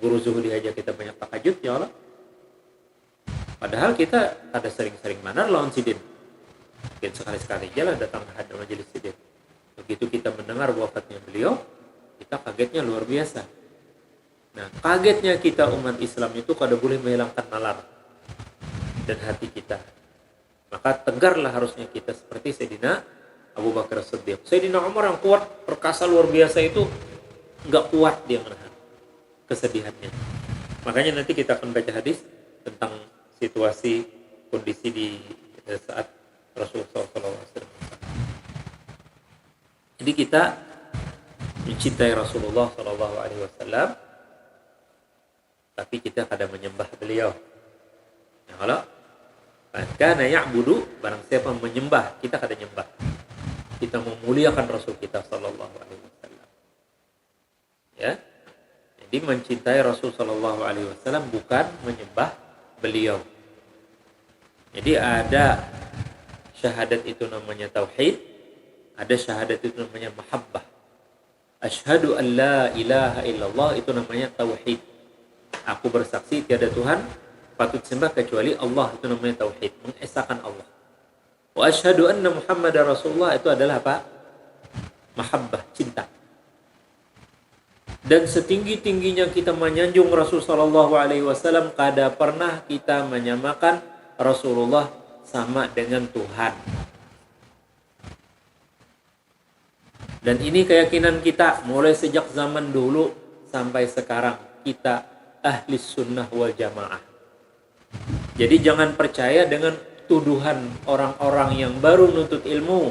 guru zuhudi aja kita banyak takajud, ya Allah. Padahal kita ada sering-sering manar lawan sidin. Mungkin sekali-sekali aja lah datang ke hadir majelis sidin. Begitu kita mendengar wafatnya beliau, kita kagetnya luar biasa. Nah, kagetnya kita umat Islam itu kada boleh menghilangkan nalar dan hati kita. Maka tegarlah harusnya kita seperti Sayyidina Abu Bakar Siddiq. Sayyidina Umar yang kuat, perkasa luar biasa itu enggak kuat dia menahan kesedihannya. Makanya nanti kita akan baca hadis tentang situasi kondisi di saat Rasulullah SAW. Jadi kita mencintai Rasulullah SAW, tapi kita kadang menyembah beliau. Ya, kalau Kana ya'budu, barang siapa menyembah, kita kada nyembah. Kita memuliakan Rasul kita sallallahu alaihi wasallam. Ya. Jadi mencintai Rasul sallallahu alaihi wasallam bukan menyembah beliau. Jadi ada syahadat itu namanya tauhid, ada syahadat itu namanya mahabbah. Asyhadu an la ilaha illallah itu namanya tauhid. Aku bersaksi tiada Tuhan patut sembah kecuali Allah, itu namanya tauhid, mengesahkan Allah. Wa asyhadu anna Muhammadar Rasulullah itu adalah apa? Mahabbah, cinta. Dan setinggi-tingginya kita menyanjung Rasul sallallahu alaihi wasallam, kada pernah kita menyamakan Rasulullah sama dengan Tuhan. Dan ini keyakinan kita mulai sejak zaman dulu sampai sekarang. Kita ahli sunnah wal jamaah. Jadi jangan percaya dengan tuduhan orang-orang yang baru nuntut ilmu,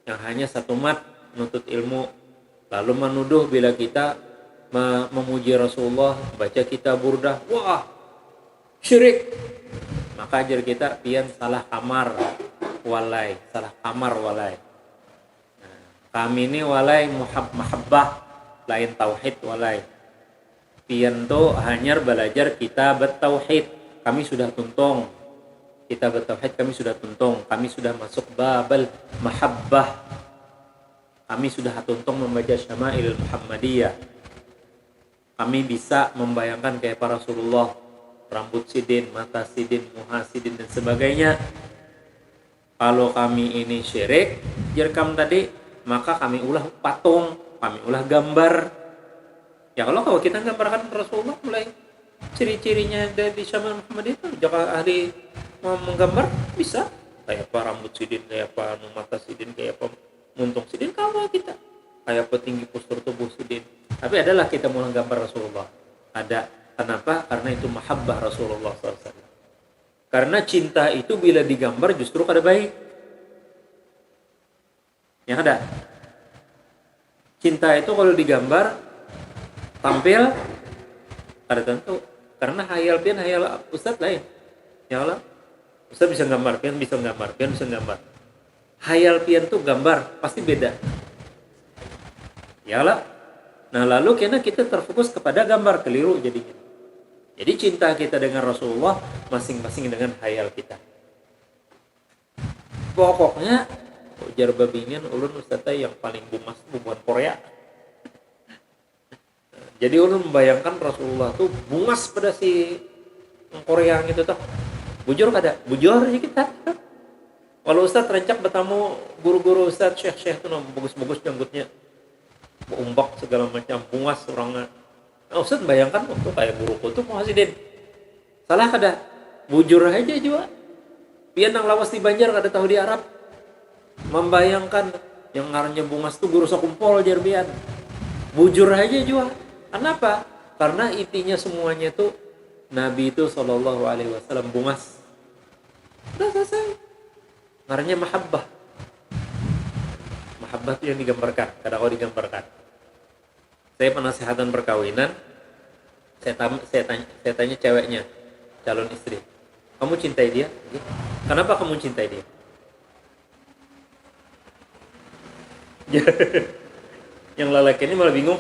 yang hanya satu mat nuntut ilmu, lalu menuduh bila kita memuji Rasulullah, baca kitab burdah, wah syirik. Maka ajar kita pian salah kamar walai, salah kamar walai. Nah, kami ini walai mahabbah, lain tauhid walai. Pian tu hanya belajar kitab tauhid, kami sudah tuntung. Kitab tauhid kami sudah tuntung, kami sudah masuk babal mahabbah. Kami sudah tuntung membaca Syama'ilul Muhammadiyah. Kami bisa membayangkan kayak para Rasulullah, rambut sidin, mata sidin, muha sidin dan sebagainya. Kalau kami ini syirik, jerkam tadi, maka kami ulah patung, kami ulah gambar. Ya kalau kita gambarkan Rasulullah mulai ciri-cirinya dari Syama'il Muhammadiyah itu, jika ahli mau menggambar bisa. Kayak apa rambut sidin, kayak apa mata sidin, kayak apa muntung sidin, kalau kita kayak apa tinggi postur tubuh sidin. Tapi adalah kita mau gambar Rasulullah. Ada. Kenapa? Karena itu mahabbah Rasulullah SAW. Karena cinta itu bila digambar justru kada baik. Yang ada. Cinta itu kalau digambar tampil kada tentu. Karena hayal pian hayal ustaz lain. Ya Allah. Ustaz bisa gambar, pian bisa gambar, pian bisa gambar. Hayal pian tuh gambar pasti beda. Ya Allah. Nah lalu karena kita terfokus kepada gambar, keliru jadinya. Jadi cinta kita dengan Rasulullah masing-masing dengan hayal kita. Pokoknya ujar babingan ulun ustazah yang paling bumas bubuhan Korea. Jadi ulun membayangkan Rasulullah tuh bungas pada si Korea gitu tuh. Bujur kada? Bujur aja kita. Kalau ustaz rencak bertamu guru-guru ustaz, syekh-syekh tuh bagus-bagus janggutnya. Umbak segala macam, bungas orangnya. Nah, ustaz bayangkan waktu kayak guruku tuh muhasidin. Salah kada? Bujur aja juga. Pian nang lawas di Banjar kada tahu di Arab. Membayangkan yang ngarannya bungas tuh guru sakumpol jar pian. Bujur aja juga. Kenapa? Karena intinya semuanya tuh Nabi itu sallallahu alaihi wasallam bungas. Udah selesai. Ngarannya mahabbah. Mahabbah itu yang digambarkan, kada kau digambarkan. Saya penasihatan perkawinan, saya tanya ceweknya, calon istri, kamu cintai dia? Kenapa kamu cintai dia? Yang lelaki ini malah bingung.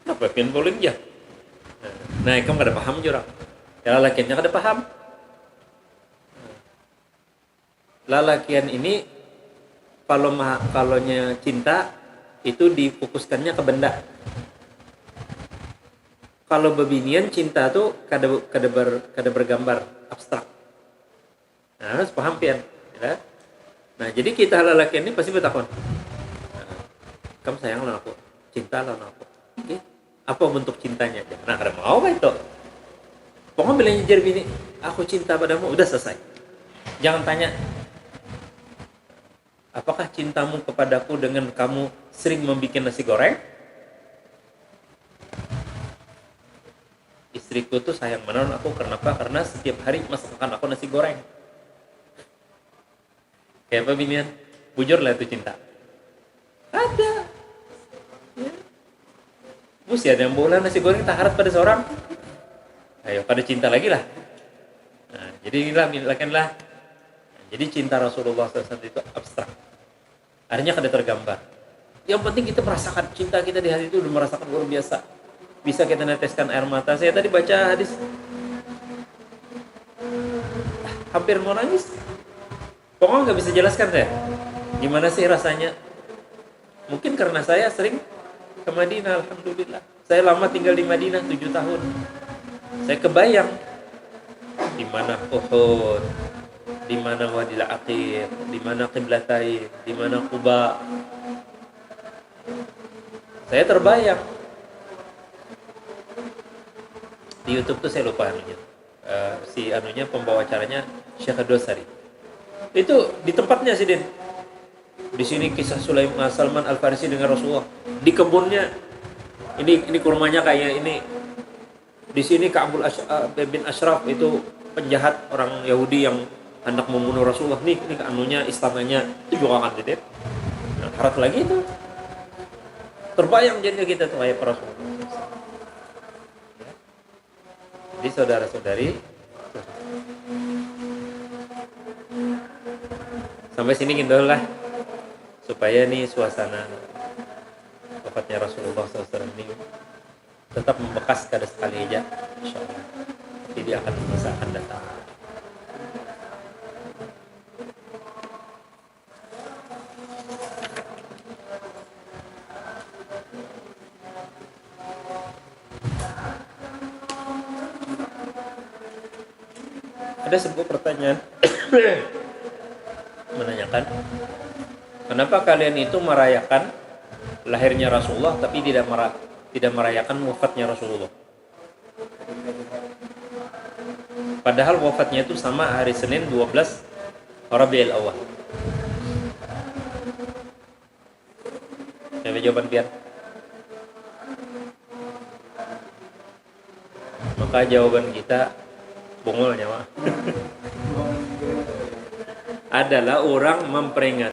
Apa pian boleh ya? Nah, kamu kada paham jurang. Ya lelakiannya kada paham. Lelakian ini kalaunya cinta itu difokuskannya ke benda. Kalau bebinian cinta tuh kada bergambar abstrak. Nah, harus paham pian, ya. Nah, jadi kita lelaki ini pasti bertakon. Kamu sayang lawan aku, cinta lawan aku. Oke. Apa bentuk cintanya? Nah, kada mau kan itu. Pokoknya bila nyejar bini, aku cinta padamu, udah selesai. Jangan tanya, apakah cintamu kepadaku dengan kamu sering membuat nasi goreng? Istriku tuh sayang menon aku, kenapa? Karena setiap hari masakan aku nasi goreng. Kayak apa binian? Bujur lah itu cinta. Ada. Ya. Mesti ada yang boleh nasi goreng tak harap pada seorang. Ayo pada cinta lagi lah. Nah, Jadi inilah minlakanlah. Jadi cinta Rasulullah SAW itu abstrak. Akhirnya kada tergambar. Yang penting kita merasakan cinta kita di hati itu udah merasakan luar biasa. Bisa kita neteskan air mata. Saya tadi baca hadis, hampir mau nangis. Pokoknya nggak bisa jelaskan saya. Gimana sih rasanya? Mungkin karena saya sering ke Madinah, alhamdulillah. Saya lama tinggal di Madinah 7 tahun. Saya kebayang di mana Uhud, di mana Wadil Aqir, di mana Qiblatain, di mana Quba. Saya terbayang. Di YouTube tuh saya lupa anunya. Si anunya pembawa acaranya Syekh Dosari. Itu di tempatnya sih, Din. Di sini kisah Salman Al-Farisi dengan Rasulullah. Di kebunnya ini kurmanya kayak ini. Di sini Ka'bul bin Ashraf itu penjahat orang Yahudi yang hendak membunuh Rasulullah. Nih anunya istananya itu juga kan, Din. Nah, harap lagi itu. Terbayang jadinya kita tuh ayat Rasulullah. Jadi saudara-saudari, sampai sini gitu lah, supaya nih suasana wafatnya Rasulullah SAW ini tetap membekas kada sekali aja, insyaallah. Jadi dia akan masa akan datang. Ada sebuah pertanyaan menanyakan, kenapa kalian itu merayakan lahirnya Rasulullah tapi tidak merayakan wafatnya Rasulullah? Padahal wafatnya itu sama hari Senin 12 Rabiul Awal. Coba jawaban biar. Maka jawaban kita bongolnya adalah orang memperingat